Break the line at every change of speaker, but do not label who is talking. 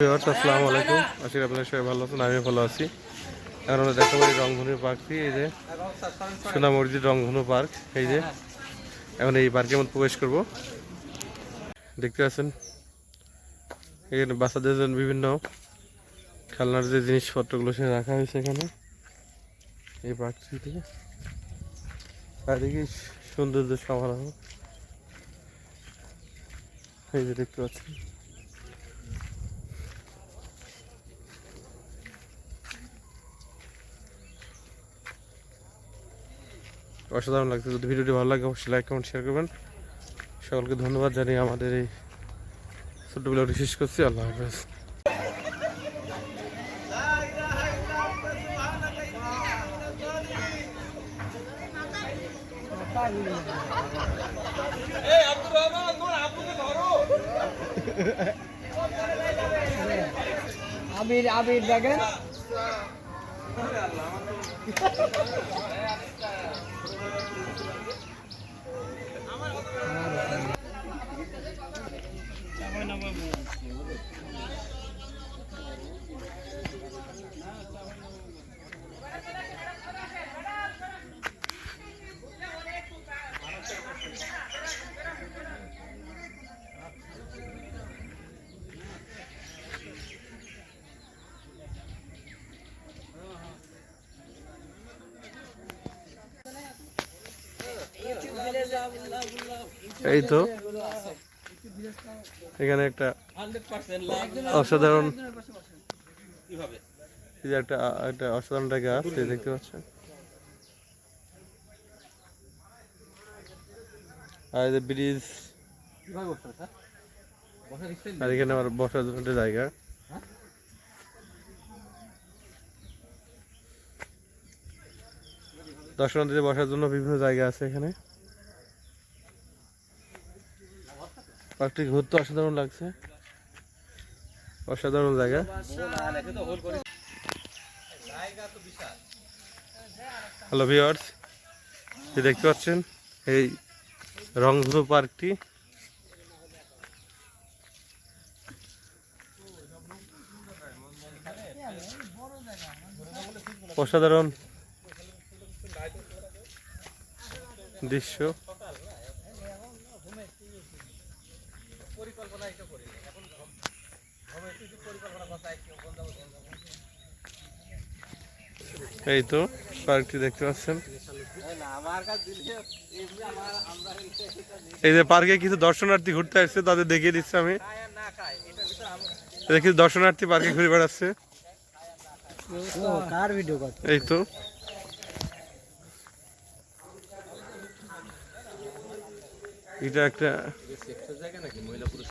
আসসালামু আলাইকুম, আশা করি আপনারা সবাই ভালো আছেন। আমি ভালো আছি। এখন আমরা দেখাবো এই রংধনু পার্কটি। এই যে সোনা মসজিদ রংধনু পার্ক। এই যে এখন এই পার্কে আমরা প্রবেশ করব। দেখতে পাচ্ছেন এখানে বাচ্চাদের জন্য বিভিন্ন খেলনার যে জিনিসপত্রগুলো সে রাখা হয়েছে এখানে এই পার্কটিতে। চারিদিকে সৌন্দর্য সমারোহ। এই যে দেখতে পাচ্ছেন অসাধারণ লাগছে। যদি ভিডিওটি ভালো লাগে অবশ্যই লাইক কমেন্ট শেয়ার করবেন। সকলকে ধন্যবাদ জানিয়ে আমাদের এই ছোট্ট ভিডিওটি শেষ করছি। আল্লাহ হাফেজ।
আবির আবির দেখেন
এই তো এখানে একটা অসাধারণ একটা একটা অসাধারণ জায়গা আছে দেখতে পাচ্ছেন। আর এই যে ব্রিজ, আর এখানে আমার বসার জন্য একটা জায়গা। দর্শনার্থীদের বসার জন্য বিভিন্ন জায়গা আছে এখানে। পার্কটি ঘুরতে অসাধারণ লাগছে, অসাধারণ জায়গা। হ্যালো ভিউয়ার্স, দেখতে পাচ্ছেন এই রংধনু পার্কটি। অসাধারণ দৃশ্য। এই তো পার্কটি দেখতে পাচ্ছেন। এই যে পার্কে কিছু দর্শনার্থী ঘুরতে আসছে, তাদের দেখিয়ে দিচ্ছি আমি। কিছু দর্শনার্থী পার্কে ঘুরে বেড়াচ্ছে। এই তো এটা একটা